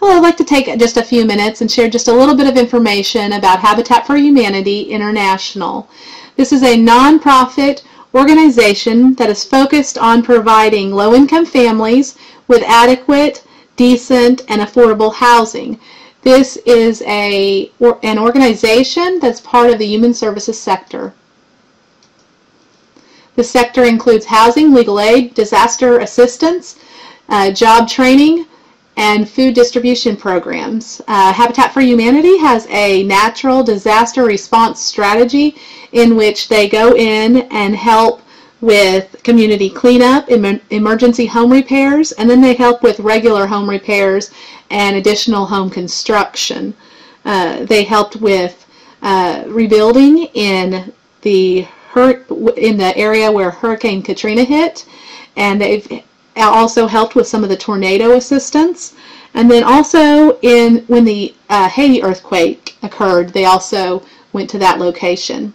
Hello, I'd like to take just a few minutes and share just a little bit of information about Habitat for Humanity International. This is a nonprofit organization that is focused on providing low-income families with adequate, decent, and affordable housing. This is an organization that's part of the human services sector. The sector includes housing, legal aid, disaster assistance, job training, and food distribution programs. Habitat for Humanity has a natural disaster response strategy in which they go in and help with community cleanup, emergency home repairs, and then they help with regular home repairs and additional home construction. They helped with rebuilding in the area where Hurricane Katrina hit, and they've also helped with some of the tornado assistance. And then also when the Haiti earthquake occurred, they also went to that location.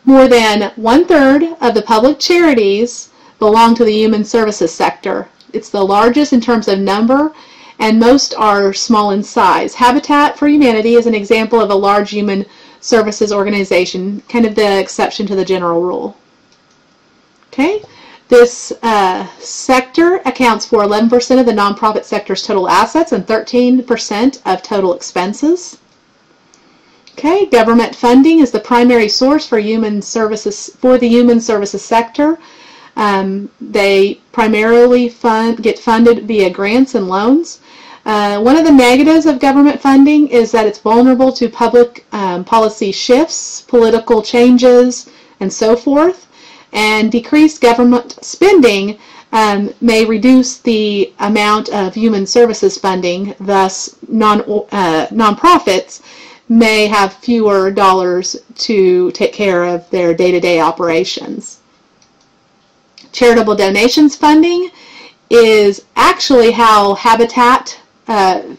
More than 1/3 of the public charities belong to the human services sector. It's the largest in terms of number, and most are small in size. Habitat for Humanity is an example of a large human services organization, kind of the exception to the general rule. Okay. This sector accounts for 11% of the nonprofit sector's total assets and 13% of total expenses. Okay, government funding is the primary source for human services the human services sector. They primarily get funded via grants and loans. One of the negatives of government funding is that it's vulnerable to public policy shifts, political changes, and so forth. And decreased government spending may reduce the amount of human services funding, thus nonprofits may have fewer dollars to take care of their day-to-day operations. Charitable donations funding is actually how Habitat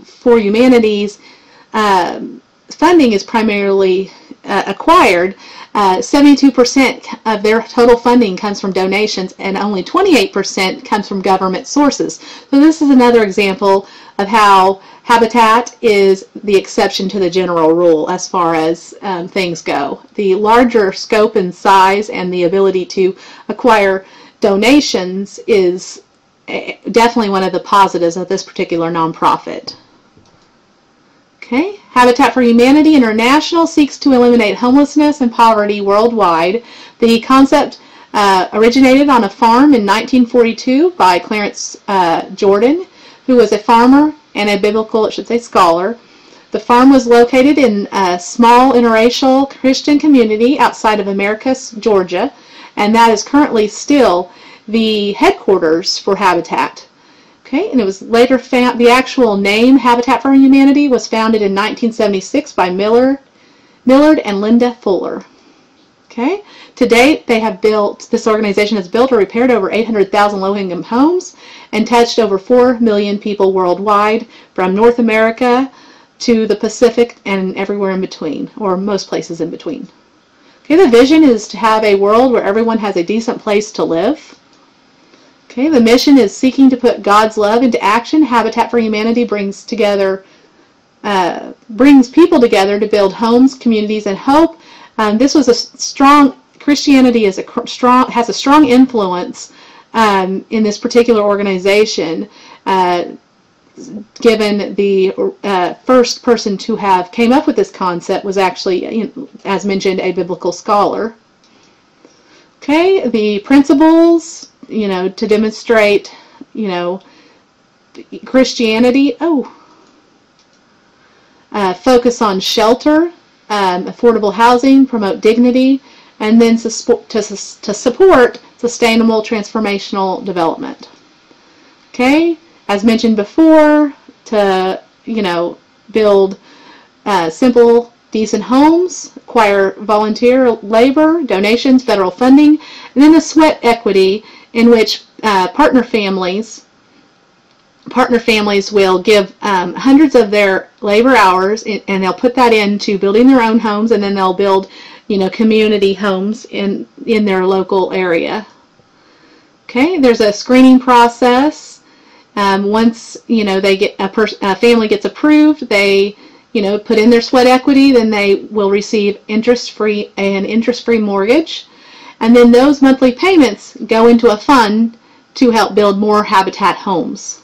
for Humanity's funding is primarily acquired. 72% of their total funding comes from donations, and only 28% comes from government sources. So this is another example of how Habitat is the exception to the general rule as far as things go. The larger scope and size and the ability to acquire donations is definitely one of the positives of this particular nonprofit. Okay. Habitat for Humanity International seeks to eliminate homelessness and poverty worldwide. The concept originated on a farm in 1942 by Clarence Jordan, who was a farmer and a biblical, scholar. The farm was located in a small interracial Christian community outside of Americus, Georgia, and that is currently still the headquarters for Habitat. Okay, and it was later found, the actual name Habitat for Humanity was founded in 1976 by Millard and Linda Fuller. Okay, to date this organization has built or repaired over 800,000 low-income homes and touched over 4 million people worldwide, from North America to the Pacific and everywhere in between, or most places in between. Okay, the vision is to have a world where everyone has a decent place to live. Okay, the mission is seeking to put God's love into action. Habitat for Humanity brings people together to build homes, communities, and hope. Christianity has a strong influence in this particular organization. Given the first person to have came up with this concept was actually, as mentioned, a biblical scholar. Okay, the principles, to demonstrate, Christianity. Focus on shelter, affordable housing, promote dignity, and then to support sustainable transformational development. Okay, as mentioned before, to build simple, decent homes, acquire volunteer labor, donations, federal funding, and then the sweat equity, in which partner families will give hundreds of their labor hours, and they'll put that into building their own homes, and then they'll build, community homes in their local area. Okay, there's a screening process Once they get a family gets approved, they put in their sweat equity, then they will receive interest-free mortgage, and then those monthly payments go into a fund to help build more Habitat homes.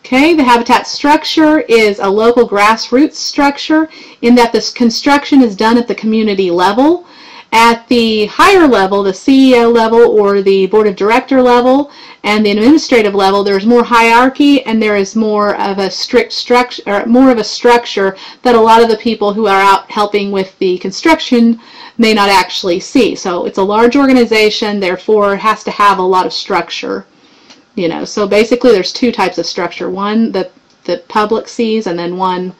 Okay, the Habitat structure is a local grassroots structure in that this construction is done at the community level. At the higher level, the CEO level or the board of director level and the administrative level, there's more hierarchy and there is more of a strict structure, or more of a structure that a lot of the people who are out helping with the construction may not actually see. So it's a large organization, therefore it has to have a lot of structure. So basically there's two types of structure, one that the public sees and then one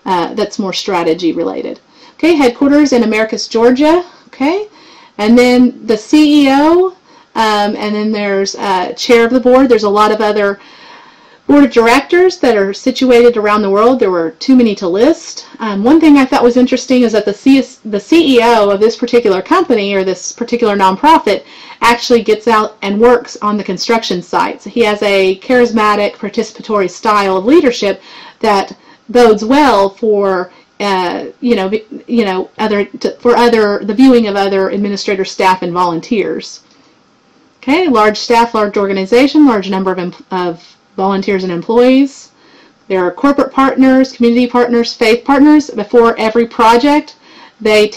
that's more strategy related. Okay, headquarters in Americus, Georgia. Okay, and then the CEO, and then there's chair of the board. There's a lot of other board of directors that are situated around the world. There were too many to list. One thing I thought was interesting is that the CEO of this particular company or this particular nonprofit actually gets out and works on the construction sites. He has a charismatic, participatory style of leadership that bodes well for the viewing of other administrator staff and volunteers. Okay, large staff, large organization, large number of volunteers and employees. There are corporate partners, community partners, faith partners. Before every project, they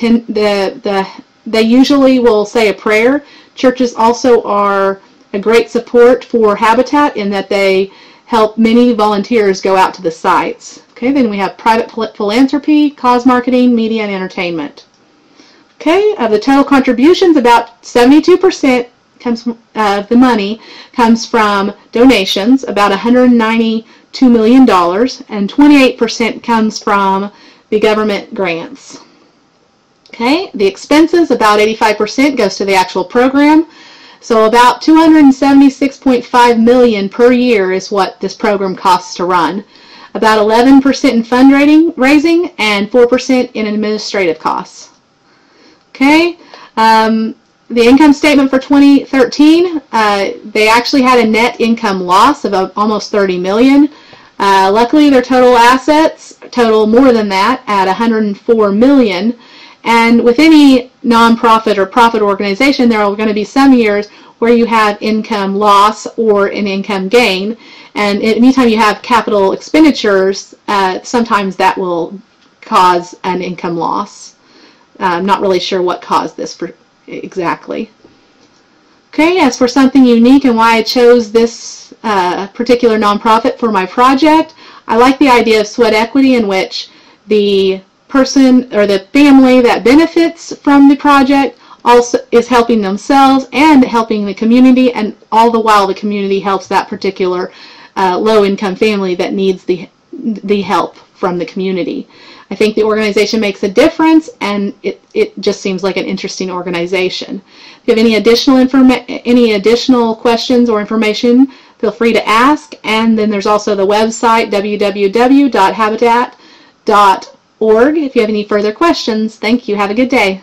usually will say a prayer. Churches also are a great support for Habitat in that they help many volunteers go out to the sites. Okay, then we have private philanthropy, cause marketing, media, and entertainment. Okay, of the total contributions, about 72% of the money comes from donations, about $192 million, and 28% comes from the government grants. Okay, the expenses, about 85% goes to the actual program. So about $276.5 million per year is what this program costs to run. About 11% in fundraising and 4% in administrative costs. Okay, the income statement for 2013, they actually had a net income loss of almost $30 million. Luckily, their total assets total more than that at $104 million. And with any nonprofit or profit organization, there are going to be some years where you have income loss or an income gain. And anytime you have capital expenditures, sometimes that will cause an income loss. I'm not really sure what caused this exactly. Okay, as for something unique and why I chose this particular nonprofit for my project, I like the idea of sweat equity in which the person or the family that benefits from the project also is helping themselves and helping the community, and all the while the community helps that particular low-income family that needs the help from the community. I think the organization makes a difference, and it just seems like an interesting organization. If you have any additional questions or information, feel free to ask. And then there's also the website www.habitat.org. If you have any further questions, thank you. Have a good day.